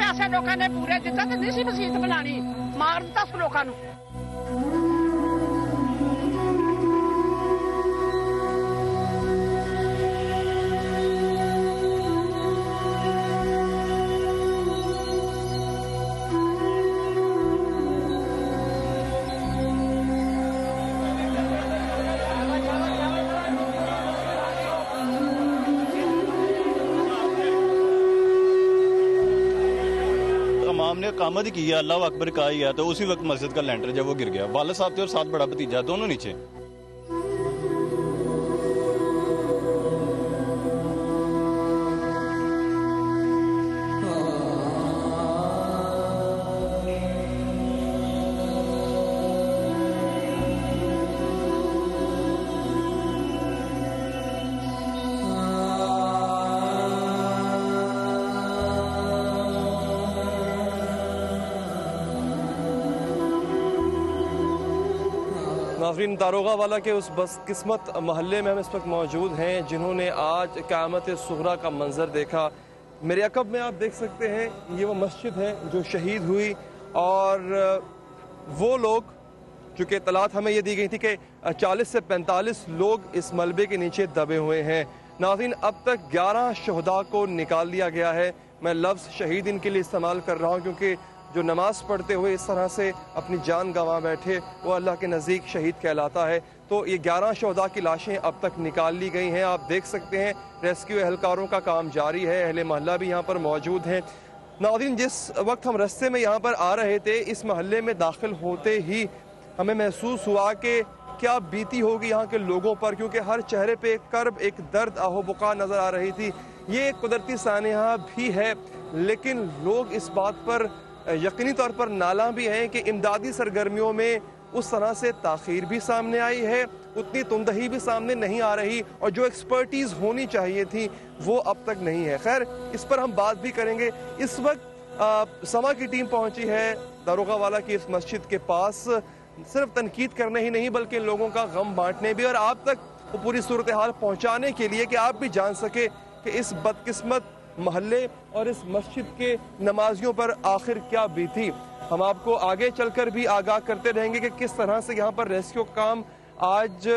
पैसे लोगों ने पूरे दिता तो नहीं सी मसीत बनानी, मार दिता लोगों को। हमने कामत ही की है, अल्लाह अकबर कहा ही है, तो उसी वक्त मस्जिद का लेंटर जब वो गिर गया, वालिद साहब थे और साथ बड़ा भतीजा दोनों नीचे। नाज़रीन, दारोगा वाला के उस बदकिस्मत महल्ले में हम इस वक्त मौजूद हैं जिन्होंने आज क़यामत सुग़रा का मंजर देखा। मेरे अक़ब में आप देख सकते हैं ये वो मस्जिद है जो शहीद हुई, और वो लोग चूँकि इत्तलात हमें ये दी गई थी कि 40 से 45 लोग इस मलबे के नीचे दबे हुए हैं। नाज़रीन, अब तक 11 शहदा को निकाल लिया गया है। मैं लफ्ज़ शहीद इनके लिए इस्तेमाल कर रहा हूँ क्योंकि जो नमाज पढ़ते हुए इस तरह से अपनी जान गंवा बैठे वो अल्लाह के नज़दीक शहीद कहलाता है। तो ये 11 शहदा की लाशें अब तक निकाल ली गई हैं। आप देख सकते हैं रेस्क्यू एहलकारों का काम जारी है, अहले मोहल्ला भी यहाँ पर मौजूद हैं। नाज़रीन, जिस वक्त हम रास्ते में यहाँ पर आ रहे थे, इस महल्ले में दाखिल होते ही हमें महसूस हुआ कि क्या बीती होगी यहाँ के लोगों पर, क्योंकि हर चेहरे पे एक कर्ब, एक दर्द, आहो-बुका नज़र आ रही थी। ये एक कुदरती सानिया भी है, लेकिन लोग इस बात पर यकीनी तौर पर नाला भी हैं कि इमदादी सरगर्मियों में उस तरह से ताख़ीर भी सामने आई है, उतनी तुंदही भी सामने नहीं आ रही, और जो एक्सपर्टीज़ होनी चाहिए थी वो अब तक नहीं है। खैर, इस पर हम बात भी करेंगे। इस वक्त समा की टीम पहुंची है दारोगा वाला की इस मस्जिद के पास, सिर्फ तनकीद करने ही नहीं बल्कि लोगों का गम बांटने भी और आप तक वो पूरी सूरत हाल पहुँचाने के लिए कि आप भी जान सके कि इस बदकिस्मत महल्ले और इस मस्जिद के नमाजियों पर आखिर क्या बीती। हम आपको आगे चलकर भी आगाह करते रहेंगे कि किस तरह से यहाँ पर रेस्क्यू काम आज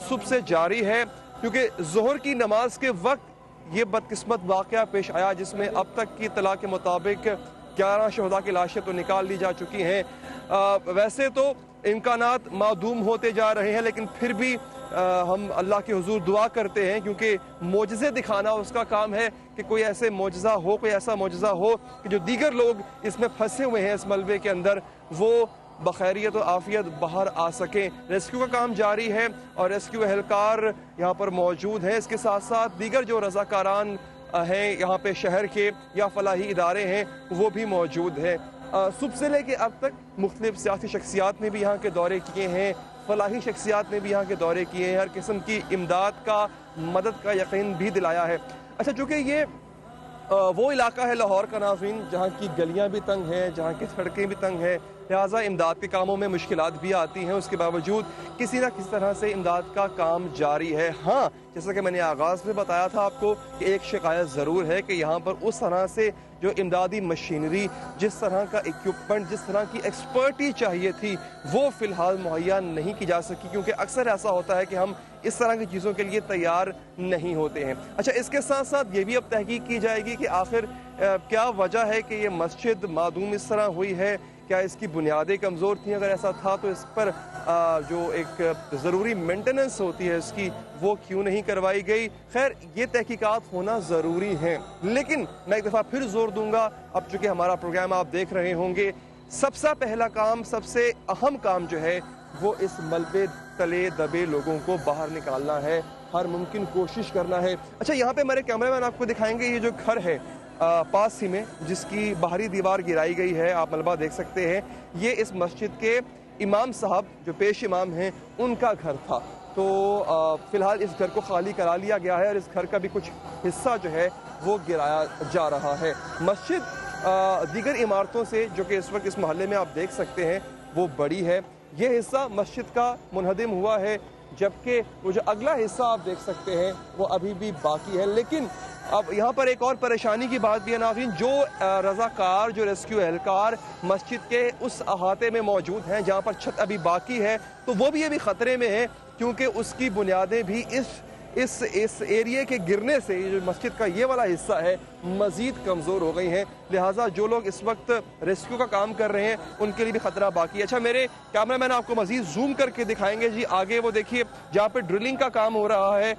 सुबह से जारी है, क्योंकि ज़ोहर की नमाज के वक्त ये बदकिस्मत वाक़या पेश आया जिसमें अब तक की इत्तला के मुताबिक 11 शहदा की लाशें तो निकाल ली जा चुकी हैं। वैसे तो इम्कानात मादूम होते जा रहे हैं, लेकिन फिर भी हम अल्लाह के हुजूर दुआ करते हैं, क्योंकि मोजज़े दिखाना उसका काम है कि कोई ऐसे मोजज़ा हो, कोई ऐसा मोजज़ा हो कि जो दीगर लोग इसमें फंसे हुए हैं इस मलबे के अंदर, वो बखैरियत और आफियत बाहर आ सकें। रेस्क्यू का काम जारी है और रेस्क्यू एहलकार यहाँ पर मौजूद हैं। इसके साथ साथ दीगर जो रज़ाकारान हैं यहाँ पे शहर के या फलाही इदारे हैं वो भी मौजूद हैं। सुबह से लेके अब तक मुख्तलिफ सियासी शख्सियात ने भी यहाँ के दौरे किए हैं, फलाही शख्सियात ने भी यहाँ के दौरे किए हैं, हर किस्म की इमदाद का, मदद का यकीन भी दिलाया है। अच्छा, चूँकि ये वो इलाका है लाहौर का नाज़रीन जहाँ की गलियाँ भी तंग हैं, जहाँ की सड़कें भी तंग हैं, लिहाजा इमदाद के कामों में मुश्किलात भी आती हैं। उसके बावजूद किसी न किसी तरह से इमदाद का काम जारी है। हाँ, जैसा कि मैंने आगाज़ में बताया था आपको कि एक शिकायत ज़रूर है कि यहाँ पर उस तरह से जो इमदादी मशीनरी, जिस तरह का इक्विपमेंट, जिस तरह की एक्सपर्टी चाहिए थी, वो फ़िलहाल मुहैया नहीं की जा सकी, क्योंकि अक्सर ऐसा होता है कि हम इस तरह की चीज़ों के लिए तैयार नहीं होते हैं। अच्छा, इसके साथ साथ ये भी अब तहकीक की जाएगी कि आखिर क्या वजह है कि ये मस्जिद मादूम इस तरह हुई है, क्या इसकी बुनियादें कमज़ोर थी, अगर ऐसा था तो इस पर जो एक ज़रूरी मेंटेनेंस होती है इसकी वो क्यों नहीं करवाई गई। खैर, ये तहकीकात होना ज़रूरी हैं, लेकिन मैं एक दफ़ा फिर जोर दूंगा, अब चूँकि हमारा प्रोग्राम आप देख रहे होंगे, सबसे पहला काम, सबसे अहम काम जो है वो इस मलबे तले दबे लोगों को बाहर निकालना है, हर मुमकिन कोशिश करना है। अच्छा, यहाँ पे हमारे कैमरामैन आपको दिखाएंगे ये जो घर है पास ही में जिसकी बाहरी दीवार गिराई गई है, आप मलबा देख सकते हैं, ये इस मस्जिद के इमाम साहब जो पेश इमाम हैं उनका घर था। तो फ़िलहाल इस घर को खाली करा लिया गया है और इस घर का भी कुछ हिस्सा जो है वो गिराया जा रहा है। मस्जिद दीगर इमारतों से जो कि इस वक्त इस मोहल्ले में आप देख सकते हैं वो बड़ी है। ये हिस्सा मस्जिद का मुनहदिम हुआ है, जबकि वो जो अगला हिस्सा आप देख सकते हैं वो अभी भी बाकी है। लेकिन अब यहाँ पर एक और परेशानी की बात भी है नाज़रीन, जो रज़ाकार, जो रेस्क्यू एहलकार मस्जिद के उस अहाते में मौजूद हैं जहाँ पर छत अभी बाकी है, तो वो भी अभी ख़तरे में है, क्योंकि उसकी बुनियादें भी इस एरिया के गिरने से, जो मस्जिद का ये वाला हिस्सा है, मज़ीद कमज़ोर हो गई हैं। लिहाजा जो लोग इस वक्त रेस्क्यू का काम कर रहे हैं उनके लिए भी ख़तरा बाकी है। अच्छा, मेरे कैमरामैन आपको मज़ीद जूम करके दिखाएंगे जी, आगे वो देखिए जहाँ पर ड्रिलिंग का काम हो रहा है।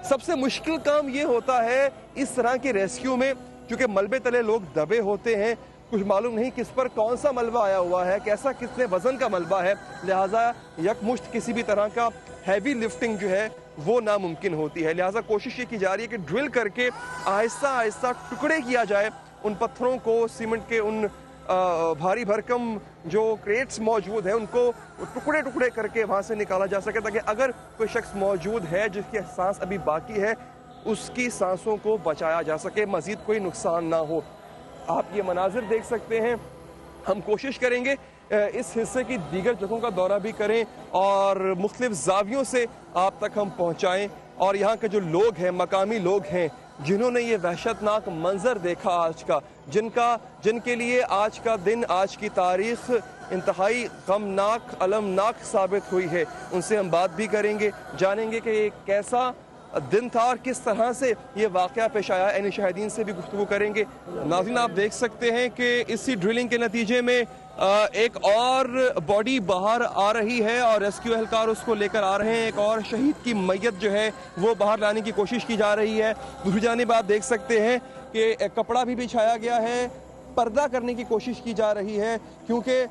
सबसे मुश्किल काम ये होता है इस तरह के रेस्क्यू में, क्योंकि मलबे तले लोग दबे होते हैं, कुछ मालूम नहीं किस पर कौन सा मलबा आया हुआ है, कैसा कितने वजन का मलबा है, लिहाजा यकमुश्त किसी भी तरह का हैवी लिफ्टिंग जो है वो नामुमकिन होती है। लिहाजा कोशिश ये की जा रही है कि ड्रिल करके आहिस्ता आहिस्ता टुकड़े किया जाए उन पत्थरों को, सीमेंट के उन भारी भरकम जो क्रेट्स मौजूद हैं उनको टुकड़े टुकड़े करके वहाँ से निकाला जा सके, ताकि अगर कोई शख्स मौजूद है जिसकी सांस अभी बाकी है उसकी सांसों को बचाया जा सके, मज़ीद कोई नुकसान ना हो। आप ये मनाजिर देख सकते हैं। हम कोशिश करेंगे इस हिस्से की दीगर जगहों का दौरा भी करें और मुख्तलिफ जावियों से आप तक हम पहुँचाएँ, और यहाँ के जो लोग हैं, मकामी लोग हैं जिन्होंने ये वहशतनाक मंजर देखा आज का, जिनके लिए आज का दिन, आज की तारीख इंतहाई गमनाक, अलमनाक साबित हुई है, उनसे हम बात भी करेंगे, जानेंगे कि ये कैसा दिन था और किस तरह से ये वाक़या पेश आया। यानी शाहिदीन से भी गुफ्तगू करेंगे। नाज़रीन, आप देख सकते हैं कि इसी ड्रिलिंग के नतीजे में एक और बॉडी बाहर आ रही है और रेस्क्यू एहलकार उसको लेकर आ रहे हैं। एक और शहीद की मैयत जो है वो बाहर लाने की कोशिश की जा रही है। दूसरी जानिब आप देख सकते हैं कि कपड़ा भी बिछाया गया है, पर्दा करने की कोशिश की जा रही है, क्योंकि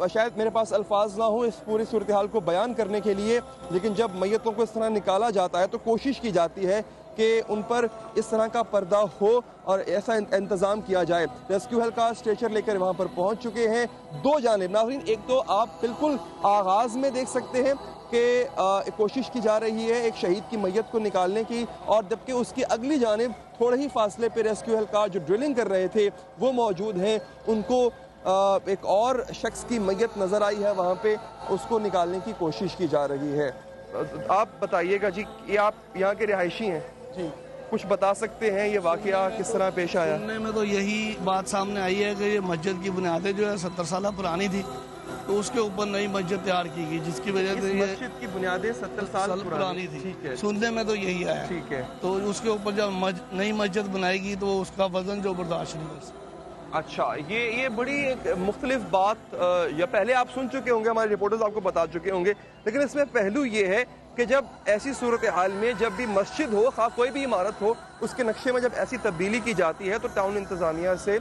शायद मेरे पास अल्फाज ना हो इस पूरी सूरत हाल को बयान करने के लिए, लेकिन जब मैयतों को इस तरह निकाला जाता है तो कोशिश की जाती है कि उन पर इस तरह का पर्दा हो और ऐसा इंतज़ाम किया जाए। रेस्क्यू एहलकार स्ट्रेचर लेकर वहाँ पर पहुँच चुके हैं। दो जानिब नाज़रीन, एक तो आप बिल्कुल आगाज़ में देख सकते हैं कि कोशिश की जा रही है एक शहीद की मैयत को निकालने की, और जबकि उसकी अगली जानिब थोड़े ही फासले पे रेस्क्यू एहलकार जो ड्रिलिंग कर रहे थे वो मौजूद हैं। उनको एक और शख्स की मैयत नज़र आई है, वहाँ पे उसको निकालने की कोशिश की जा रही है। आप बताइएगा जी, ये आप यहाँ के रिहायशी हैं जी, कुछ बता सकते हैं ये वाकया किस तरह पेश आया? सुनने में तो यही बात सामने आई है कि ये मस्जिद की बुनियादें जो है 70 साल पुरानी थी, तो उसके ऊपर नई मस्जिद तैयार की गई, जिसकी वजह से ये मस्जिद की बुनियादें 70 साल पुरानी थी। ठीक है, सुनने में तो यही आया। ठीक है, तो उसके ऊपर जब नई मस्जिद बनाएगी तो उसका वजन जो बर्दाश्त नहीं कर सकता। अच्छा, ये बड़ी एक मुख्तलिफ बात या पहले आप सुन चुके होंगे, हमारे रिपोर्टर्स आपको बता चुके होंगे, लेकिन इसमें पहलू ये है कि जब ऐसी सूरत हाल में जब भी मस्जिद हो, खा कोई भी इमारत हो, उसके नक्शे में जब ऐसी तब्दीली की जाती है तो टाउन इंतज़ामिया से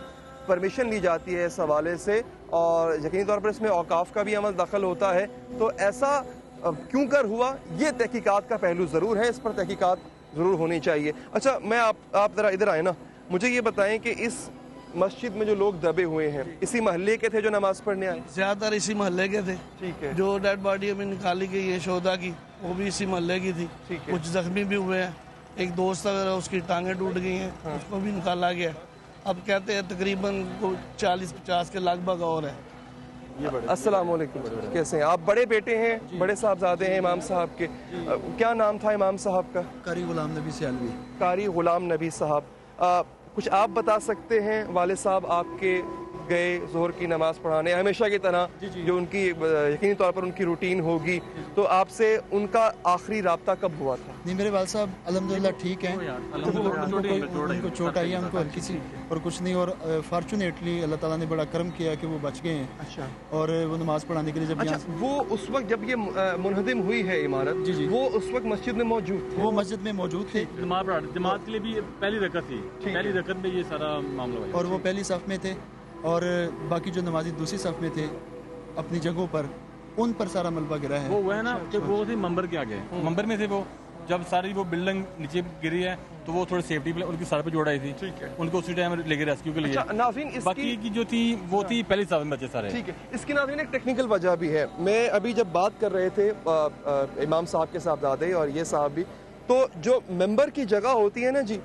परमिशन ली जाती है इस हवाले से, और यकीनी तौर पर इसमें औकाफ का भी अमल दखल होता है। तो ऐसा क्यों कर हुआ, ये तहकीकात का पहलू ज़रूर है, इस पर तहकीकात ज़रूर होनी चाहिए। अच्छा, मैं आप ज़रा इधर आए ना, मुझे ये बताएं कि इस मस्जिद में जो लोग दबे हुए हैं इसी महल्ले के थे जो नमाज पढ़ने आए? ज्यादातर इसी मोहल्ले के थे। ठीक है। जो डेड बॉडी अभी निकाली गई है शोधा की, वो भी इसी मोहल्ले की थी। ठीक है। कुछ जख्मी भी हुए हैं, एक दोस्त वगैरह उसकी टांगें टूट गई हैं, उसको भी निकाला गया। अब कहते हैं तकरीबन 40-50 के लगभग और है। अस्सलाम वालेकुम, कैसे हैं आप? बड़े बेटे हैं, बड़े साहबजादे हैं इमाम साहब के। क्या नाम था इमाम साहब का? कारी गुलाम नबी सियालवी। कारी गुलाम नबी साहब। कुछ आप बता सकते हैं, वाले साहब आपके गए जोहर की नमाज पढ़ाने हमेशा की तरह, जो उनकी यकीनी तौर पर उनकी रूटीन होगी, तो आपसे उनका आखिरी राब्ता कब हुआ था? नहीं, मेरे वाल साहब अल्हम्दुलिल्लाह ठीक हैं, उनको चोट आई है, उनको हल्की सी और कुछ नहीं, और फॉर्चुनेटली अल्लाह ताला ने बड़ा करम किया कि वो बच गए हैं। अच्छा। और वो नमाज पढ़ाने के लिए जब वो उस वक्त जब ये मुनहदिम हुई है इमारत, जी, वो उस वक्त मस्जिद में मौजूद थे? वो मस्जिद में मौजूद थे, जमात के लिए भी पहली रकत थी, पहली रकत में ये सारा मामला हुआ, और वो पहली सफ में थे, और बाकी जो नमाजी दूसरी सफ में थे अपनी जगहों पर, उन पर सारा मलबा गिरा है। वो है ना कि वो थे मंबर के आगे, मंबर में थे वो, जब सारी वो बिल्डिंग नीचे गिरी है तो वो थोड़ी सेफ्टी पे उनकी सर पे जोड़ाई थी। ठीक है। उनको उसी टाइम लेके रेस्क्यू के लिए। अच्छा, नाज़रीन, बाकी की जो थी वो थी पहली साल में बचे सारे। ठीक है। इसकी नाज़रीन एक टेक्निकल वजह भी है। मैं अभी जब बात कर रहे थे इमाम साहब के साहबजादे और ये साहब भी, तो जो मेंबर की जगह होती है ना जी,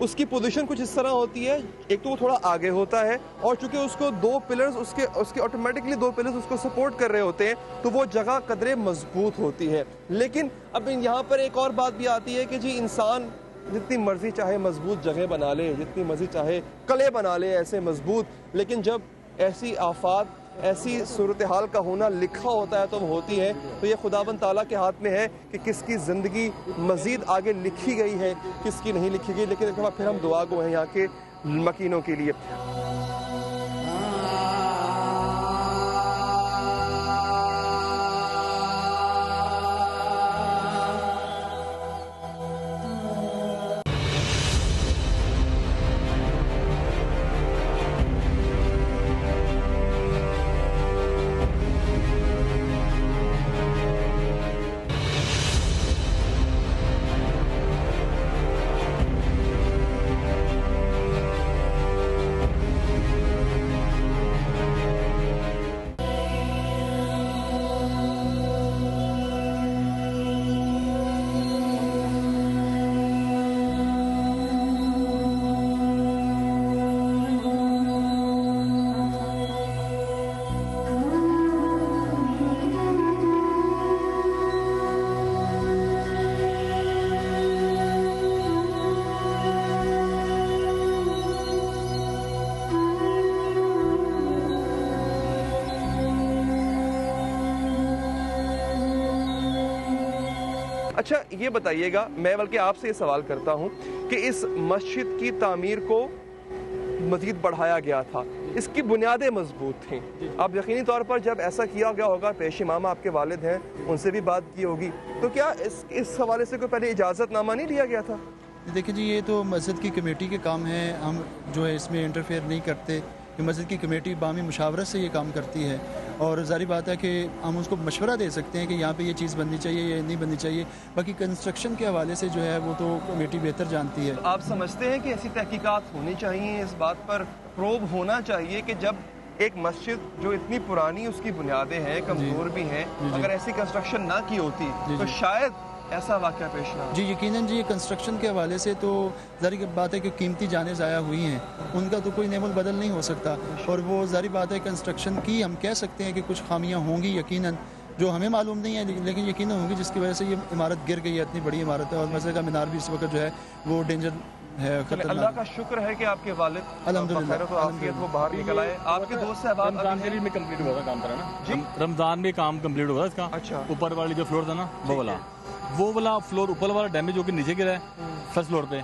उसकी पोजीशन कुछ इस तरह होती है, एक तो वो थोड़ा आगे होता है और चूंकि उसको दो पिलर्स उसके ऑटोमेटिकली दो पिलर्स उसको सपोर्ट कर रहे होते हैं तो वो जगह कदरे मजबूत होती है। लेकिन अब यहाँ पर एक और बात भी आती है कि जी इंसान जितनी मर्जी चाहे मजबूत जगह बना ले, जितनी मर्जी चाहे कले बना ले ऐसे मजबूत, लेकिन जब ऐसी आफात ऐसी सूरत हाल का होना लिखा होता है तो वो होती है, तो ये खुदाबंद ताला के हाथ में है कि किसकी ज़िंदगी मज़ीद आगे लिखी गई है, किसकी नहीं लिखी गई। लेकिन एक बार फिर हम दुआ गो हैं यहाँ के मकीनों के लिए। अच्छा ये बताइएगा, मैं बल्कि आपसे ये सवाल करता हूँ कि इस मस्जिद की तामीर को मजीद बढ़ाया गया था, इसकी बुनियादें मजबूत थीं। अब यकीनी तौर पर जब ऐसा किया गया होगा, पेश इमाम आपके वालिद हैं, उनसे भी बात की होगी, तो क्या इस हवाले से कोई पहले इजाज़तनामा नहीं लिया गया था? देखिए जी, ये तो मस्जिद की कमेटी के काम है, हम जो है इसमें इंटरफेयर नहीं करते कि मस्जिद की कमेटी बामी मुशावरत से ये काम करती है। और जारी बात है कि हम उसको मशवरा दे सकते हैं कि यहाँ पे ये चीज़ बननी चाहिए, ये नहीं बननी चाहिए। बाकी कंस्ट्रक्शन के हवाले से जो है वो तो कमेटी बेहतर जानती है। तो आप समझते हैं कि ऐसी तहकीकात होनी चाहिए, इस बात पर प्रोब होना चाहिए कि जब एक मस्जिद जो इतनी पुरानी उसकी बुनियादें हैं, कमज़ोर भी हैं, अगर ऐसी कंस्ट्रक्शन ना की होती तो शायद ऐसा वाक़या पेश ना हो? जी यकीनन जी, कंस्ट्रक्शन के हवाले से तो जारी बात है कि कीमती जानें ज़ाया हुई हैं, उनका तो कोई नेमुल बदल नहीं हो सकता। और वो जारी बात है कंस्ट्रक्शन की हम कह सकते हैं कि कुछ खामियां होंगी यकीनन, जो हमें मालूम नहीं है लेकिन यकीनन होंगी, जिसकी वजह से ये इमारत गिर गई है। इतनी बड़ी इमारत है और मस्जिद का मीनार भी इस वक्त जो है वो डेंजर है, खतरनाक। अल्लाह का शुक्र है कि आपके वालिद अल्हम्दुलिल्लाह तो आफियत वो बाहर निकल आए। आपके दोस्त साहब रमजान में कंप्लीट हुआ था काम करा ना जी, रमजान में काम कंप्लीट हुआ था इसका। अच्छा, ऊपर वाली जो फ्लोर था ना वो वाला फ्लोर, ऊपर वाला डैमेज होकर नीचे गिरा है। फर्स्ट फ्लोर पे,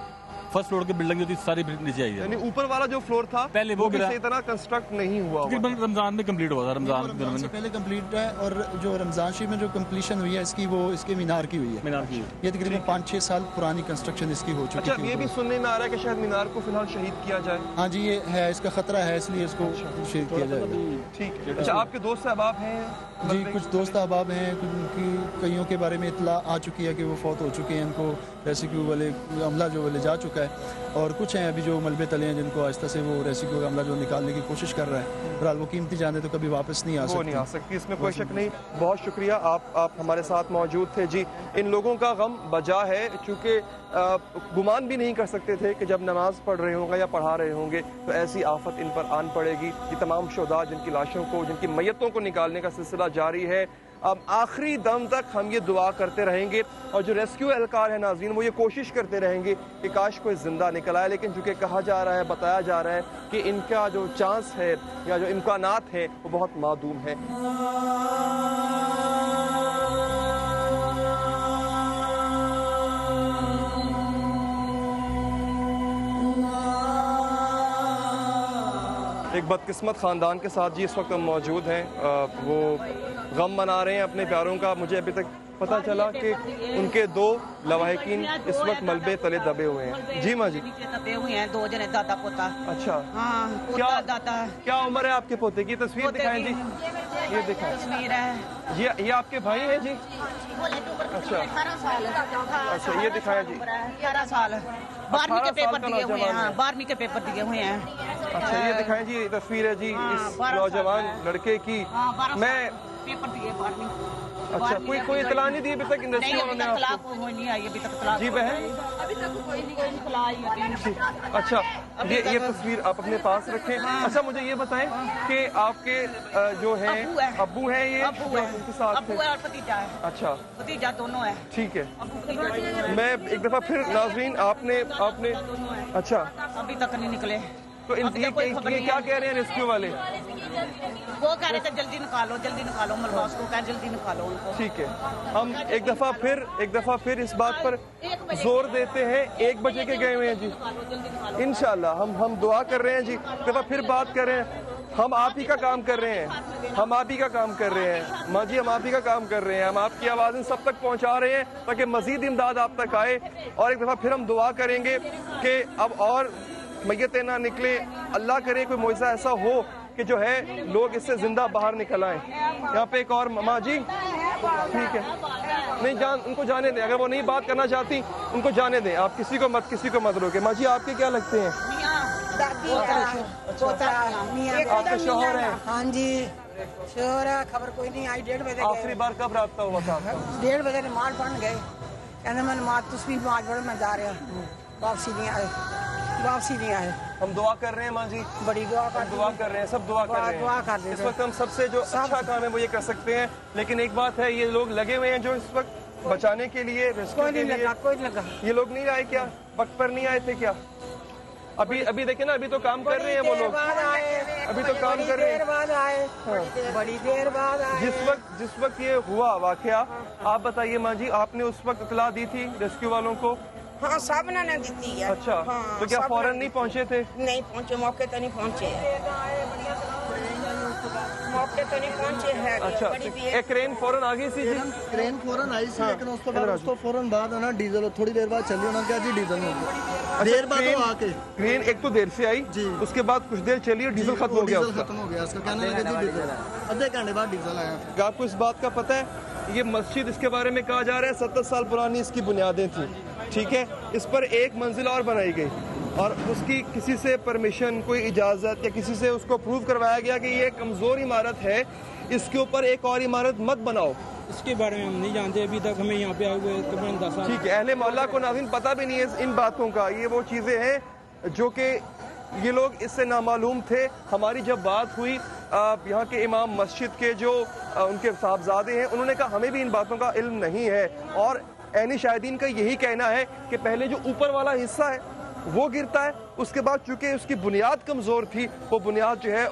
फर्स्ट फ्लोर की बिल्डिंग जो थी सारी नीचे आई है। यानी ऊपर वाला जो फ्लोर था पहले वो गिरा, इतना कंस्ट्रक्ट नहीं हुआ। तकरीबन रमजान में कंप्लीट हुआ था, रमजान से पहले कंप्लीट है। और जो रमजान शरीफ में जो कंप्लीशन हुई है इसकी, वो इसके मीनार की हुई है। मीनार की ये तकरीबन 5-6 साल पुरानी कंस्ट्रक्शन इसकी हो चुकी है। अच्छा, ये भी सुनने में आ रहा है कि शायद मीनार को फिलहाल शहीद किया जाए। हाँ जी, ये है, इसका खतरा है, इसलिए इसको शहीद किया जाएगा। ठीक है। अच्छा, आपके दोस्त अहबाब हैं? जी कुछ दोस्त अहबाब हैं, उनकी कईयों के बारे में इतला आ चुकी है कि वो फौत हो चुके हैं, उनको रेस्क्यू वाले अमला जो वो ले जा चुका है। और कुछ हैं अभी जो मलबे तले हैं, जिनको आहिस्ता से वो रेस्क्यू अमला जो निकालने की कोशिश कर रहा है। बहरहाल वो कीमती जाने तो कभी वापस नहीं आ सकती, इसमें कोई शक नहीं। बहुत शुक्रिया, आप हमारे साथ मौजूद थे। जी, इन लोगों का गम बजा है, चूँकि गुमान भी नहीं कर सकते थे कि जब नमाज पढ़ रहे होंगे या पढ़ा रहे होंगे तो ऐसी आफत इन पर आन पड़ेगी। ये तमाम शुहदा जिनकी लाशों को, जिनकी मैयतों को निकालने का सिलसिला जारी है। अब आखिरी दम तक हम ये दुआ करते रहेंगे और जो रेस्क्यू एहलकार है नाज़रीन, वो ये कोशिश करते रहेंगे कि काश कोई ज़िंदा निकल आए। लेकिन चूँकि कहा जा रहा है, बताया जा रहा है कि इनका जो चांस है या जो इम्कानात हैं वो बहुत मादूम है। एक बदकिस्मत ख़ानदान के साथ जी इस वक्त हम मौजूद हैं। वो गम मना रहे हैं अपने प्यारों का। मुझे अभी तक पता चला कि उनके 2 लवाहिकीन इस वक्त मलबे तले दबे हुए हैं। जी माँ जी, दबे हुए हैं 2 जने, दादा पोता। अच्छा, हाँ, क्या दादा। क्या उम्र है आपके पोते की? तस्वीर दिखाएं जी, ये दिखाएं। तस्वीर है, ये आपके भाई हैं जी? अच्छा, 18 साल। अच्छा, ये दिखाएं जी, 18 साल, 12वीं के पेपर दिए हुए हैं। हाँ, 12वीं के पेपर दिए हुए हैं। अच्छा, ये दिखाएं जी, तस्वीर है जी इस नौजवान लड़के की। मैं पेपर दिए 12वीं। अच्छा, कोई इतला नहीं दी अभी तक इंडस्ट्री नहीं, वालों अभी ने तक आपको? तलाक कोई नहीं आई, अभी तक तलाक जी बहन, अभी तक कोई नहीं इतला आई अभी। अच्छा ये तस्वीर आप अपने पास रखें। अच्छा मुझे ये बताएं कि आपके जो है अब्बू है ये अब्बू जो है, उनके साथ अब्बू थे? है और भतीजा है। अच्छा भतीजा दोनों है। ठीक है, अब्बू भतीजा है, मैं एक दफा फिर नाजरीन आपने दोनों है। अच्छा अभी तक नहीं निकले। तो ये क्या कह रहे हैं रेस्क्यू वाले? वो कह रहे थे जल्दी निकालो मलबा उसको, कह जल्दी निकालो उनको। ठीक है, हम एक दफा फिर इस बात पर जोर देते हैं। 1 बजे के गए हुए हैं जी, इंशाल्लाह हम दुआ कर रहे हैं जी। एक दफा फिर बात कर रहे हैं, हम आप ही का काम कर रहे हैं, हम आप ही का काम कर रहे हैं माँ जी, हम आप ही का काम कर रहे हैं। हम आपकी आवाज़ें सब तक पहुंचा रहे हैं ताकि मजीद इमदाद आप तक आए। और एक दफा फिर हम दुआ करेंगे कि अब और मैयतें ना निकले, अल्लाह करे कोई मौजज़ा ऐसा हो कि जो है लोग इससे जिंदा बाहर निकल आए। यहाँ पे एक और माँ जी, ठीक है, नहीं उनको जाने दें, अगर वो नहीं बात करना चाहती उनको जाने दें, आप किसी को मत रोके। माँ जी आपके क्या लगते हैं? आपके शौहर हैं? हाँ जी शोर है, खबर कोई नहीं आई। 1:30 बजे आखिरी बार कब राब्ता हुआ था आपका? 1:30 बजे नमाज पढ़ने गए, कहने मैं नमाज तुम भी नमाज पढ़, मैं जा रहा, वापसी नहीं आए। हम दुआ कर रहे हैं माँ जी, बड़ी दुआ हम दुआ कर रहे हैं, सब दुआ कर रहे हैं। इस वक्त हम सबसे जो अच्छा काम है वो ये कर सकते हैं। लेकिन एक बात है, ये लोग लगे हुए हैं जो इस वक्त बचाने के लिए, रेस्क्यू के लिए। कोई लगा, ये लोग नहीं आए क्या? वक्त पर नहीं आए थे क्या? अभी देखिए ना, अभी तो काम कर रहे हैं वो लोग, अभी तो काम कर रहे हैं। बड़ी देर बाद आए। जिस वक्त ये हुआ वाकया, आप बताइए माँ जी, आपने उस वक्त इत्तला दी थी रेस्क्यू वालों को? हाँ सब ने दी है। अच्छा, हाँ, तो क्या फौरन नहीं पहुँचे थे? नहीं पहुँचे, मौके तो नहीं पहुँचे है। अच्छा, एक क्रेन फौरन आ गई सी जी? क्रेन फौरन आई सी, लेकिन उसके बाद उसको फौरन बाद है ना डीजल, थोड़ी देर बाद चली, उन्होंने कहा जी डीजल हो गया। देर बाद वो आके क्रेन एक तो देर से आई जी, उसके बाद कुछ देर चली और डीजल खत्म हो गया उसका। खत्म हो गया उसका, कहने लगे जी डीजल, आधे घंटे बाद डीजल आया। आपको इस बात का पता है, ये मस्जिद इसके बारे में कहा जा रहा है 70 साल पुरानी इसकी बुनियादें थी, ठीक है। इस पर एक मंजिल और बनाई गई और उसकी किसी से परमिशन, कोई इजाज़त या किसी से उसको प्रूव करवाया गया कि ये कमज़ोर इमारत है, इसके ऊपर एक और इमारत मत बनाओ। इसके बारे में हम नहीं जानते, अभी तक हमें यहाँ पे आए हुए तकरीबन 10 साल। ठीक है, अहले मोहल्ला को नाज़रीन पता भी नहीं है इन बातों का। ये वो चीज़ें हैं जो कि ये लोग इससे नामालूम थे। हमारी जब बात हुई यहाँ के इमाम मस्जिद के जो उनके साहबजादे हैं, उन्होंने कहा हमें भी इन बातों का इल्म नहीं है। और ऐनी शाहिदीन का यही कहना है कि पहले जो ऊपर वाला हिस्सा है वो गिरता है, उसके बाद चूंकि उसकी बुनियाद कमज़ोर थी, वो बुनियाद जो है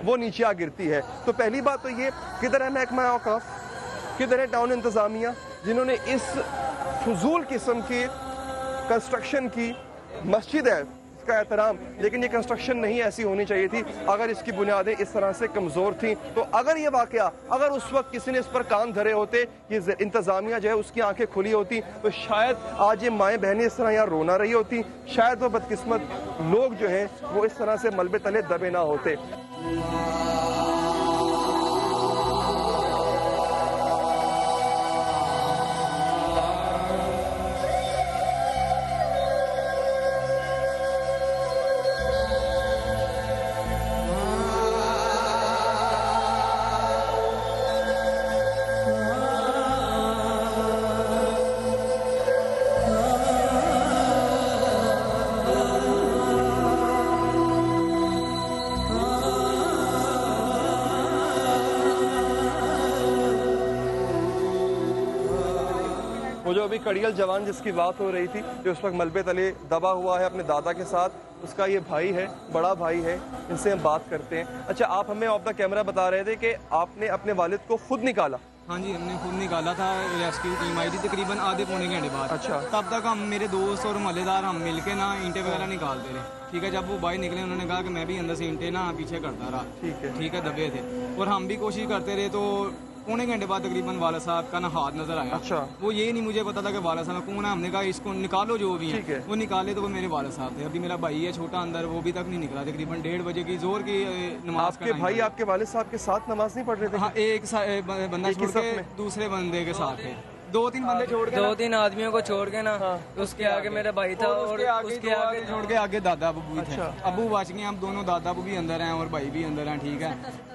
वो नीचे आ गिरती है। तो पहली बात तो ये, किधर है महकमा औकाफ, किधर है टाउन इंतज़ामिया, जिन्होंने इस फजूल किस्म की कंस्ट्रक्शन की मस्जिद है का एहतराम, लेकिन ये कंस्ट्रक्शन नहीं ऐसी होनी चाहिए थी अगर इसकी बुनियादें इस तरह से कमज़ोर थीं। तो अगर ये वाकया, अगर उस वक्त किसी ने इस पर कान धरे होते, ये इंतज़ामिया जो है उसकी आंखें खुली होती, तो शायद आज ये माएँ बहनें इस तरह यहाँ रोना रही होती, शायद वो बदकिस्मत लोग जो हैं वो इस तरह से मलबे तले दबे ना होते। वो जो अभी कड़ियल जवान जिसकी बात हो रही थी, जो उस वक्त मलबे तले दबा हुआ है अपने दादा के साथ, उसका ये भाई है, बड़ा भाई है, इनसे हम बात करते हैं। अच्छा, आप हमें ऑफ द कैमरा बता रहे थे कि आपने अपने वालिद को खुद निकाला? हाँ जी, हमने खुद निकाला था, रेस्क्यू टीम आई थी तकरीबन आधे पौने घंटे बाद। अच्छा, तब तक हम, मेरे दोस्त और मोहल्लेदार, हम मिलके ना ईंटें वगैरह निकालते रहे। ठीक है, जब वो भाई निकले उन्होंने कहा कि मैं भी अंदर से ईंटें ना पीछे करता रहा। ठीक है, दबे थे और हम भी कोशिश करते रहे। तो पौने घंटे बाद तकरीबन वाला साहब का ना हाथ नजर आया। अच्छा, वो ये नहीं मुझे पता था कि वाला साहब कौन है। हमने कहा इसको निकालो जो भी है। वो निकाले तो वो मेरे वाला साहब थे। अभी मेरा भाई है छोटा अंदर, वो भी तक नहीं निकला। तकरीबन 1:30 बजे की जोर की नमाज। आपके भाई आपके वालिद साहब के साथ नमाज नहीं पढ़ रहे थे? हाँ, एक बंदा छोड़ के दूसरे बंदे के साथ थे। 2-3 बंदे छोड़ के 2-3 आदमियों को छोड़ के ना उसके आगे मेरा भाई था और उसके आगे छोड़ के आगे दादा अबू थे। अबू बच गए, हम दोनों दादा अबू भी अंदर हैं और भाई भी अंदर हैं। ठीक है,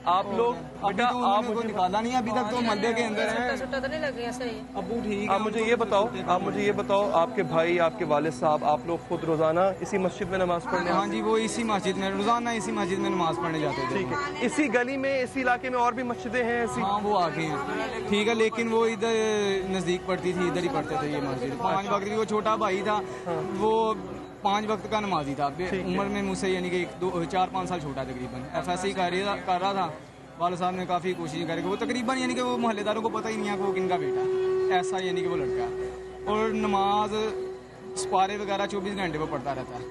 आप लोग अभी तो उन्होंने को निकाला नहीं, अभी तक तो मलबे के अंदर हैं। तो नहीं लगे सही। अबू ठीक है। आप मुझे ये बताओ आपके भाई, आपके वालिद साहब, आप लोग खुद रोजाना इसी मस्जिद में नमाज पढ़ने? हाँ जी, वो इसी मस्जिद में रोजाना इसी मस्जिद में नमाज पढ़ने जाते थे। ठीक है, इसी गली में, इसी इलाके में और भी मस्जिदें हैं ऐसी? हाँ, वो आगे हैं। ठीक है, लेकिन वो इधर नजदीक पड़ती थी, इधर ही पढ़ते थे ये मस्जिद। 5 वक्त की, वो छोटा भाई था, वो 5 वक्त का नमाजी था। उम्र में मुझसे यानी कि 4-5 साल छोटा तकरीबन। FSC कर रहा था। वाले साहब ने काफ़ी कोशिश करी, वो तकरीबन यानी कि वो मोहल्लेदारों को पता ही नहीं है कि वो किनका बेटा है, ऐसा यानी कि वो लड़का है। और नमाज सपारे वगैरह 24 घंटे वो पढ़ता रहता है।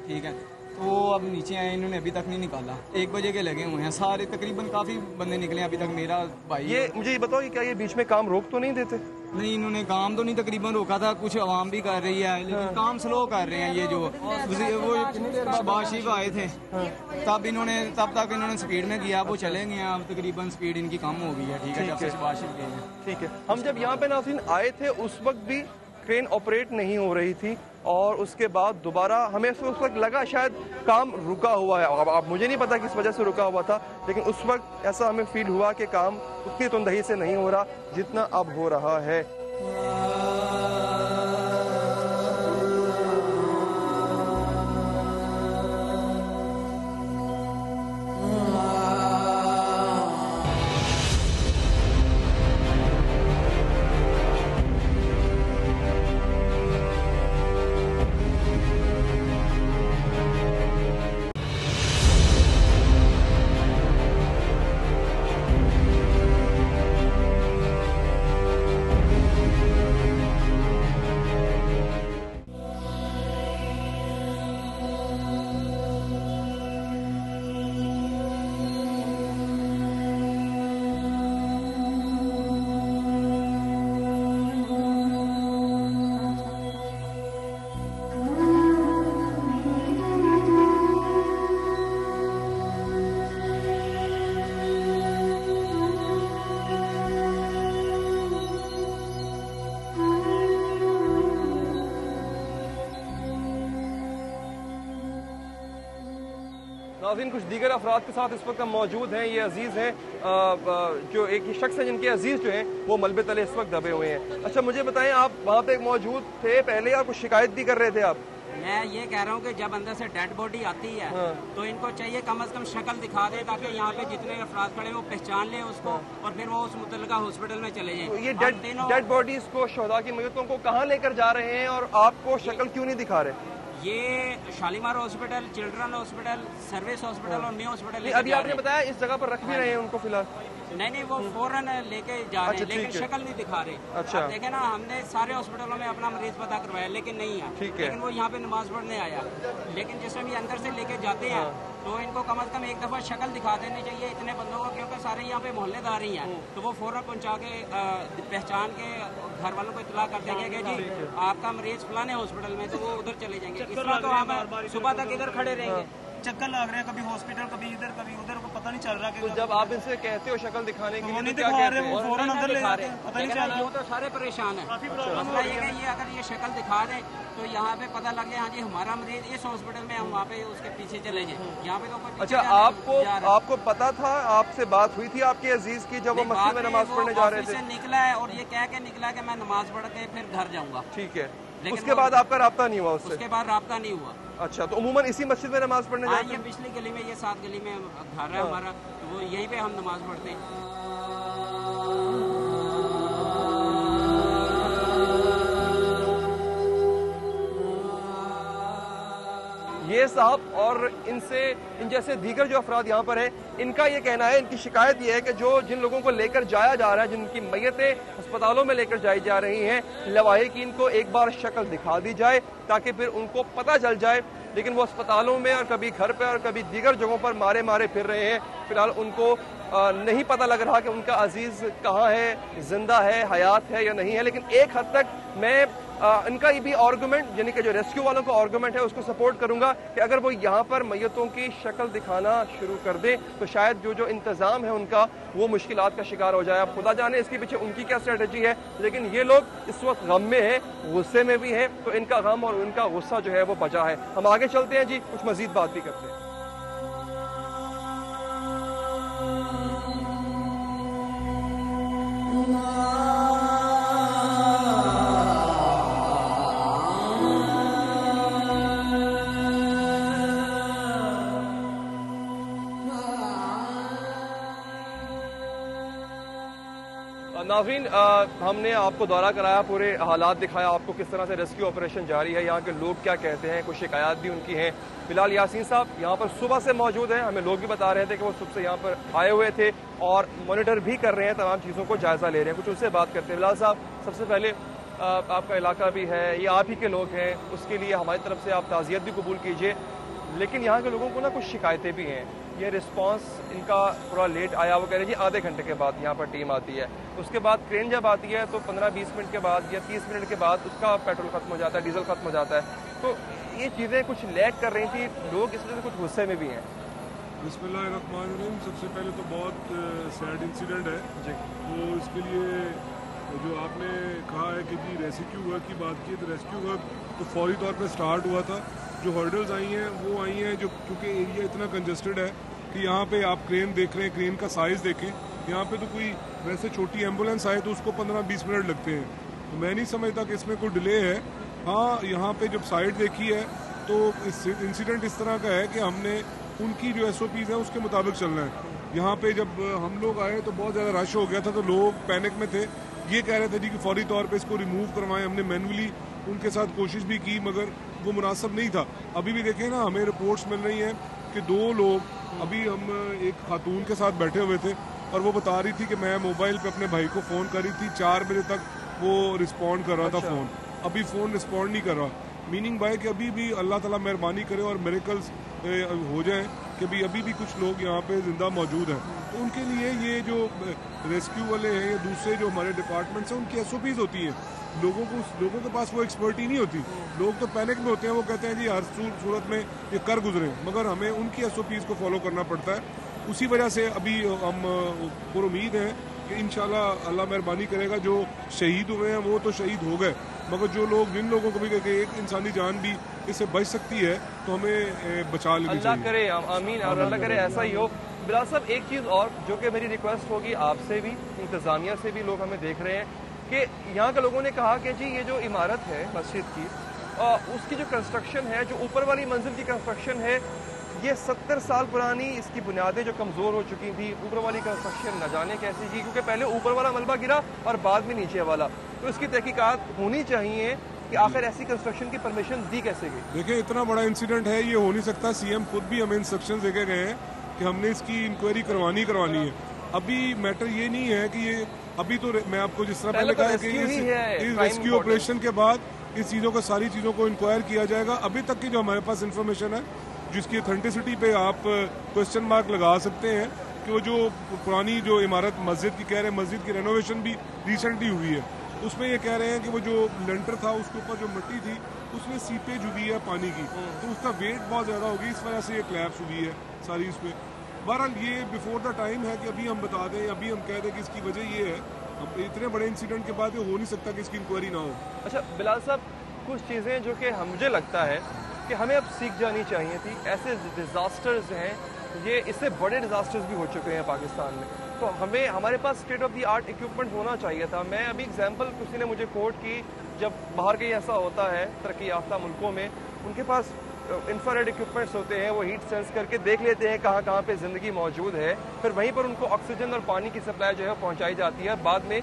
ठीक है, तो वो अब नीचे आए, इन्होंने अभी तक नहीं निकाला। 1 बजे के लगे हुए हैं सारे, तकरीबन काफ़ी बंदे निकले अभी तक। मेरा भाई, ये मुझे ये बताओ, क्या ये बीच में काम रोक तो नहीं देते? नहीं, इन्होंने काम तो नहीं तकरीबन रोका था, कुछ आवाम भी कर रही है, लेकिन काम स्लो कर रहे हैं। ये जो वो बाशिफ आए थे तब तक इन्होंने स्पीड में किया, वो चले गए। अब तकरीबन स्पीड इनकी कम हो गई है। ठीक है, जब से बाशिफ गए हैं। ठीक है, हम जब यहाँ पे नाज़रीन आए थे उस वक्त भी क्रेन ऑपरेट नहीं हो रही थी और उसके बाद दोबारा हमें उस वक्त लगा शायद काम रुका हुआ है। अब मुझे नहीं पता किस वजह से रुका हुआ था, लेकिन उस वक्त ऐसा हमें फील हुआ कि काम उतनी तुंदही से नहीं हो रहा जितना अब हो रहा है। नाज़रीन, कुछ दीगर अफराद के साथ इस वक्त हम मौजूद हैं। ये अजीज़ हैं, जो एक शख्स है जिनके अजीज़ जो हैं वो मलबे तले इस वक्त दबे हुए हैं। अच्छा, मुझे बताएं, आप वहाँ पे मौजूद थे पहले और कुछ शिकायत भी कर रहे थे आप? मैं ये कह रहा हूँ कि जब अंदर से डेड बॉडी आती है तो इनको चाहिए कम से कम शक्ल दिखा दे, ताकि यहाँ पे जितने अफराद खड़े वो पहचान ले उसको और फिर वो उस मुतल्लिका हॉस्पिटल में चले जाएं। तो ये डेड बॉडीज को, शहदा की मैयतों को कहाँ लेकर जा रहे हैं और आपको शक्ल क्यों नहीं दिखा रहे? ये Shalimar hospital, children hospital, service hospital और न्यू हॉस्पिटल। अभी आपने बताया इस जगह पर रख भी रहे हैं उनको फिलहाल? नहीं, वो फौरन लेके जा रहे हैं, लेकिन शक्ल नहीं दिखा रहे। अच्छा, देखे ना, हमने सारे हॉस्पिटलों में अपना मरीज पता करवाया लेकिन नहीं है। लेकिन वो यहाँ पे नमाज पढ़ने आया, लेकिन जिस समय अंदर से लेके जाते हैं तो इनको कम से कम एक दफा शक्ल दिखा देनी चाहिए इतने बंदों को, क्योंकि सारे यहाँ पे मोहल्लेदार ही हैं। तो वो फौरन पहुँचा के पहचान के घर वालों को इतला कर देंगे कि जी आपका मरीज फलाने हॉस्पिटल में, तो वो उधर चले जाएंगे। इसमें तो हम सुबह तक इधर खड़े रहेंगे, चक्कर लग रहे हैं, कभी हॉस्पिटल कभी इधर कभी उधर, को पता नहीं चल रहा। तो जब आप इनसे कहते हो शक्ल दिखाने के लिए नहीं दिखा रहे, वो फौरन अंदर ले जाते हैं, पता नहीं चल रहा। तो सारे परेशान है। मसला ये कि ये अगर ये शक्ल दिखा दे तो यहाँ पे पता लग जाए हाँ जी हमारा मरीज इस हॉस्पिटल में, हम वहाँ पे उसके पीछे चले जाए। यहाँ पे तो अच्छा, आपको पता था, आपसे बात हुई थी आपके अजीज की जब वो मस्जिद में नमाज पढ़ने जा रहे थे? निकला है और ये कह के निकला कि मैं नमाज पढ़ के फिर घर जाऊंगा। ठीक है, उसके बाद आपका राब्ता नहीं हुआ उससे? उसके बाद राब्ता नहीं हुआ। अच्छा, तो उमूमन इसी मस्जिद में नमाज पढ़ने जाते हैं? ये पिछली गली में, ये 7 गली में घर है हमारा, तो वो यहीं पे हम नमाज पढ़ते हैं। ये साहब और इन जैसे दीगर जो अफराद यहाँ पर है, इनका ये कहना है, इनकी शिकायत ये है कि जिन लोगों को लेकर जाया जा रहा है, जिनकी मैयतें अस्पतालों में लेकर जाई जा रही हैं, लवाहिकीन को एक बार शक्ल दिखा दी जाए ताकि फिर उनको पता चल जाए। लेकिन वो अस्पतालों में और कभी घर पर और कभी दीगर जगहों पर मारे फिर रहे हैं। फिलहाल उनको नहीं पता लग रहा कि उनका अजीज कहाँ है, जिंदा है, हयात है या नहीं है। लेकिन एक हद तक मैं इनका ये भी आर्गूमेंट, यानी कि जो रेस्क्यू वालों का आर्गूमेंट है, उसको सपोर्ट करूंगा कि अगर वो यहाँ पर मैयतों की शक्ल दिखाना शुरू कर दें तो शायद जो इंतज़ाम है उनका वो मुश्किलात का शिकार हो जाए। अब खुदा जाने इसके पीछे उनकी क्या स्ट्रेटजी है, लेकिन ये लोग इस वक्त गम में है, गुस्से में भी है, तो इनका गम और उनका गुस्सा जो है वो बचा है। हम आगे चलते हैं जी, कुछ मजीद बात भी करते हैं। नाज़रीन, हमने आपको दौरा कराया, पूरे हालात दिखाया आपको, किस तरह से रेस्क्यू ऑपरेशन जारी है, यहाँ के लोग क्या कहते हैं, कुछ शिकायत भी उनकी हैं। बिलाल यासीन साहब यहाँ पर सुबह से मौजूद हैं, हमें लोग भी बता रहे थे कि वो सुबह से यहाँ पर आए हुए थे और मॉनिटर भी कर रहे हैं, तमाम चीज़ों को जायज़ा ले रहे हैं। कुछ उनसे बात करते हैं। बिलाल साहब, सबसे पहले आपका इलाका भी है, ये आप ही के लोग हैं, उसके लिए हमारी तरफ से आप ताज़ियत भी कबूल कीजिए। लेकिन यहाँ के लोगों को ना कुछ शिकायतें भी हैं, ये रिस्पांस इनका थोड़ा लेट आया। वो कह रहे हैं जी आधे घंटे के बाद यहाँ पर टीम आती है, उसके बाद क्रेन जब आती है तो 15-20 मिनट के बाद या 30 मिनट के बाद उसका पेट्रोल खत्म हो जाता है, डीजल खत्म हो जाता है। तो ये चीज़ें कुछ लैग कर रही थी, लोग इस वजह से कुछ गुस्से में भी हैं। बिस्मिल्लाहिर्रहमानिर्रहीम। सबसे पहले तो बहुत सैड इंसिडेंट है जी, तो इसके लिए जो आपने कहा है कि जी रेस्क्यू वर्क की बात की, तो रेस्क्यू वर्क तो फौरी तौर पर स्टार्ट हुआ था। जो हर्डल्स आई हैं वो आई हैं जो क्योंकि एरिया इतना कंजस्टेड है कि यहाँ पे आप क्रेन देख रहे हैं, क्रेन का साइज़ देखें, यहाँ पे तो कोई वैसे छोटी एम्बुलेंस आए तो उसको 15-20 मिनट लगते हैं। तो मैं नहीं समझता कि इसमें कोई डिले है। हाँ, यहाँ पे जब साइड देखी है तो इंसिडेंट इस तरह का है कि हमने उनकी जो SOPs हैं उसके मुताबिक चलना है। यहाँ पे जब हम लोग आए तो बहुत ज़्यादा रश हो गया था, तो लोग पैनिक में थे, ये कह रहे थे जी कि फौरी तौर पे इसको रिमूव करवाएं। हमने मैनुअली उनके साथ कोशिश भी की मगर वो मुनासिब नहीं था। अभी भी देखें ना, हमें रिपोर्ट्स मिल रही हैं कि 2 लोग, अभी हम एक खातून के साथ बैठे हुए थे और वो बता रही थी कि मैं मोबाइल पे अपने भाई को फ़ोन करी थी, 4 बजे तक वो रिस्पॉन्ड कर रहा था फ़ोन, अभी फ़ोन रिस्पॉन्ड नहीं कर रहा। मीनिंग बाय कि अभी भी अल्लाह ताला मेहरबानी करे और मिरेकल्स हो जाएं कि भी अभी भी कुछ लोग यहाँ पे ज़िंदा मौजूद हैं। तो उनके लिए ये जो रेस्क्यू वाले हैं या दूसरे जो हमारे डिपार्टमेंट्स हैं उनकी SOPs होती हैं। लोगों के पास वो एक्सपर्टी नहीं होती, लोग तो पैनिक में होते हैं, वो कहते हैं जी हर सूरत में ये कर गुजरे, मगर हमें उनकी SOPs को फॉलो करना पड़ता है। उसी वजह से अभी हम पुरुम्मीद हैं कि इंशाल्लाह अल्लाह मेहरबानी करेगा। जो शहीद हुए हैं वो तो शहीद हो गए, मगर जो लोग, जिन लोगों को भी एक इंसानी जान भी इससे बच सकती है तो हमें बचा लेनी चाहिए। अल्लाह करे, आमीन, और अल्लाह करे ऐसा ही हो। बिलाल साहब, एक चीज़ और जो कि मेरी रिक्वेस्ट होगी आपसे भी, इंतज़ामिया से भी, लोग हमें देख रहे हैं कि यहाँ के लोगों ने कहा कि जी ये जो इमारत है मस्जिद की, उसकी जो कंस्ट्रक्शन है, जो ऊपर वाली मंजिल की कंस्ट्रक्शन है, ये 70 साल पुरानी, इसकी बुनियादें जो कमज़ोर हो चुकी थी, ऊपर वाली कंस्ट्रक्शन न जाने कैसी की, क्योंकि पहले ऊपर वाला मलबा गिरा और बाद में नीचे वाला। तो इसकी तहकीकात होनी चाहिए कि आखिर ऐसी कंस्ट्रक्शन की परमिशन दी कैसे गई। देखिए, इतना बड़ा इंसिडेंट है, ये हो नहीं सकता। CM खुद भी हमें इंस्ट्रक्शन देके गए हैं कि हमने इसकी इंक्वायरी करवानी है। अभी मैटर ये नहीं है कि ये अभी तो मैं आपको जिस तरह पहले कहा कि इस रेस्क्यू ऑपरेशन के बाद इस चीज़ों को, सारी चीज़ों को इंक्वायर किया जाएगा। अभी तक की जो हमारे पास इंफॉर्मेशन है, जिसकी ऑथेंटिसिटी पे आप क्वेश्चन मार्क लगा सकते हैं कि वो जो पुरानी जो इमारत मस्जिद की कह रहे हैं, मस्जिद की रेनोवेशन भी रिसेंटली हुई है, उसमें ये कह रहे हैं कि वो जो लेंटर था उसके ऊपर जो मिट्टी थी उसमें सीपेज हुई है पानी की, तो उसका वेट बहुत ज़्यादा होगी, इस वजह से ये क्लैप्स हुई है सारी इसमें। बहरहाल ये बिफोर द टाइम है कि अभी हम बता दें, अभी हम कह दें कि इसकी वजह ये है। अब इतने बड़े इंसिडेंट के बाद ये हो नहीं सकता कि इसकी इंक्वायरी ना हो। अच्छा बिलाल साहब, कुछ चीज़ें जो कि मुझे लगता है कि हमें अब सीख जानी चाहिए थी। ऐसे डिज़ास्टर्स हैं, ये इससे बड़े डिज़ास्टर्स भी हो चुके हैं पाकिस्तान में, तो हमें, हमारे पास state of the art equipment होना चाहिए था। मैं अभी एग्जांपल, किसी ने मुझे कोट की, जब बाहर कहीं ऐसा होता है तरक्की याफ्ता मुल्कों में, उनके पास इंफ्रारेड इक्विपमेंट्स होते हैं, वो हीट सेंस करके देख लेते हैं कहाँ कहाँ पे ज़िंदगी मौजूद है, फिर वहीं पर उनको ऑक्सीजन और पानी की सप्लाई जो है पहुँचाई जाती है, बाद में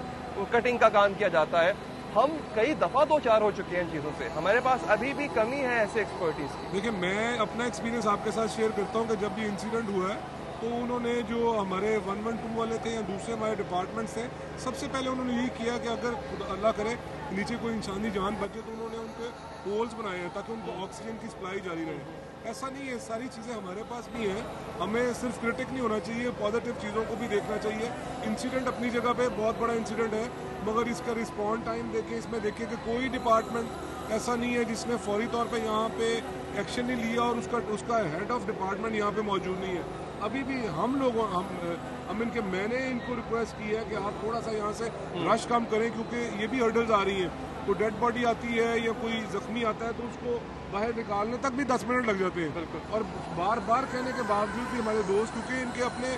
कटिंग का काम किया जाता है। हम कई दफ़ा 2-4 हो चुके हैं इन चीज़ों से, हमारे पास अभी भी कमी है ऐसे एक्सपर्टीज़ की। देखिए, मैं अपना एक्सपीरियंस आपके साथ शेयर करता हूँ कि जब ये इंसिडेंट हुआ है तो उन्होंने, जो हमारे 112 वाले थे या दूसरे हमारे डिपार्टमेंट्स थे, सबसे पहले उन्होंने यही किया कि अगर अल्लाह करे नीचे कोई इंसानी जान बचे तो उन्होंने उनके होल्स बनाए हैं ताकि उनको ऑक्सीजन की सप्लाई जारी रहे। ऐसा नहीं है, सारी चीज़ें हमारे पास भी हैं, हमें सिर्फ क्रिटिक नहीं होना चाहिए, पॉजिटिव चीज़ों को भी देखना चाहिए। इंसिडेंट अपनी जगह पे बहुत बड़ा इंसिडेंट है, मगर इसका रिस्पॉन्ड टाइम देखें, इसमें देखें कि कोई डिपार्टमेंट ऐसा नहीं है जिसने फौरी तौर पे यहाँ पे एक्शन नहीं लिया और उसका हेड ऑफ डिपार्टमेंट यहाँ पे मौजूद नहीं है। अभी भी मैंने इनको रिक्वेस्ट की है कि आप थोड़ा सा यहाँ से रश कम करें, क्योंकि ये भी हर्डल्स आ रही हैं। तो डेड बॉडी आती है या कोई जख्मी आता है तो उसको बाहर निकालने तक भी 10 मिनट लग जाते हैं। और बार बार कहने के बावजूद भी हमारे दोस्त, क्योंकि इनके अपने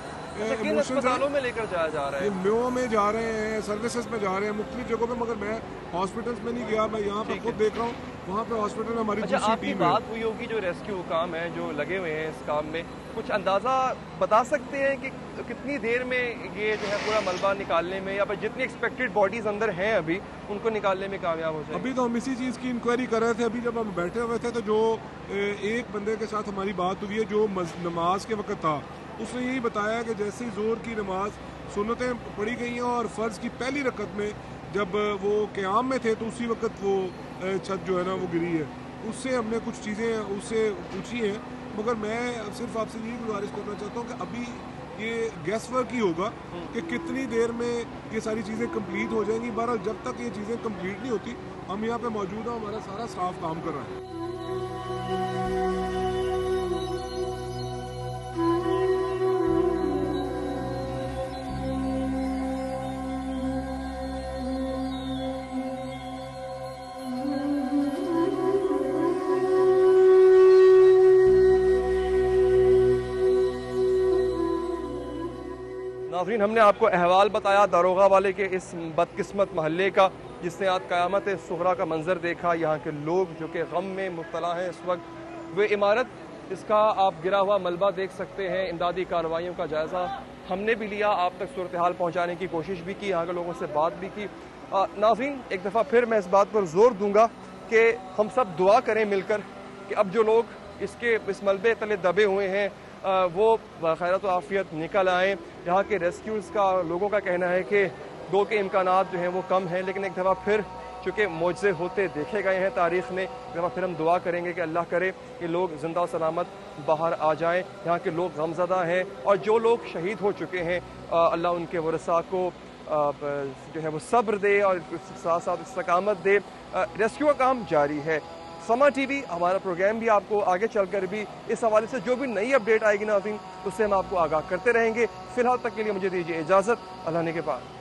अस्पतालों में लेकर जाया जा रहा है, म्यो में जा रहे हैं, सर्विसेज में जा रहे हैं, मुख्तलिफ जगहों पे, मगर मैं हॉस्पिटल्स में नहीं गया, मैं यहाँ पे खुद देख रहा हूँ, वहाँ पे हॉस्पिटल में हमारी दूसरी आपकी टीम बात हुई होगी जो रेस्क्यू काम है, जो लगे हुए हैं इस काम में, कुछ अंदाजा बता सकते हैं कि कितनी देर में ये जो है पूरा मलबा निकालने में, या फिर जितनी एक्सपेक्टेड बॉडीज अंदर हैं अभी उनको निकालने में कामयाब हो जाए? अभी तो हम इसी चीज़ की इंक्वायरी कर रहे थे। अभी जब हम बैठे हुए थे तो जो एक बंदे के साथ हमारी बात हुई है जो नमाज के वक्त था, उसने यही बताया कि जैसे ही जोर की नमाज सुन्नतें पढ़ी गई हैं और फ़र्ज़ की पहली रकत में जब वो क़याम में थे तो उसी वक्त वो छत जो है ना वो गिरी है। उससे हमने कुछ चीज़ें उससे पूछी हैं, मगर मैं सिर्फ आपसे यही गुजारिश करना चाहता हूँ कि अभी ये गैस वर्क ही होगा कि कितनी देर में ये सारी चीज़ें कंप्लीट हो जाएंगी। बहरहाल जब तक ये चीज़ें कंप्लीट नहीं होती, हम यहाँ पे मौजूद हैं, हमारा सारा स्टाफ काम कर रहा है। नाज़रीन, हमने आपको अहवाल बताया दारोगा वाले के इस बदकिस्मत महल्ले का, जिसने आज क़यामत सुगरा का मंजर देखा। यहाँ के लोग जो कि गम में मुब्तला हैं इस वक्त। वे इमारत, इसका आप गिरा हुआ मलबा देख सकते हैं। इमदादी कार्रवाइयों का जायज़ा हमने भी लिया, आप तक सूरत हाल पहुँचाने की कोशिश भी की, यहाँ के लोगों से बात भी की। नाज़रीन, एक दफ़ा फिर मैं इस बात पर जोर दूंगा कि हम सब दुआ करें मिलकर कि अब जो लोग इस मलबे तले दबे हुए हैं वो खैरत व आफियत निकल आएँ। यहाँ के रेस्क्यूज़ का लोगों का कहना है कि दो के इम्कानात जो हैं वो कम हैं, लेकिन एक दफ़ा फिर चूँकि मौजज़े होते देखे गए हैं तारीख़ में, एक दफ़ा फिर हम दुआ करेंगे कि अल्लाह करे कि लोग ज़िंदा सलामत बाहर आ जाएँ। यहाँ के लोग गमज़दा हैं और जो लोग शहीद हो चुके हैं अल्लाह उनके वरसा को जो है वो सब्र दे और साथ साथ इस्तकामत दे। रेस्क्यू का काम जारी है। समा टीवी, हमारा प्रोग्राम भी आपको आगे चलकर भी इस हवाले से जो भी नई अपडेट आएगी नाज़रीन, उससे हम आपको आगाह करते रहेंगे। फिलहाल तक के लिए मुझे दीजिए इजाज़त। अल्लाह ने के पास।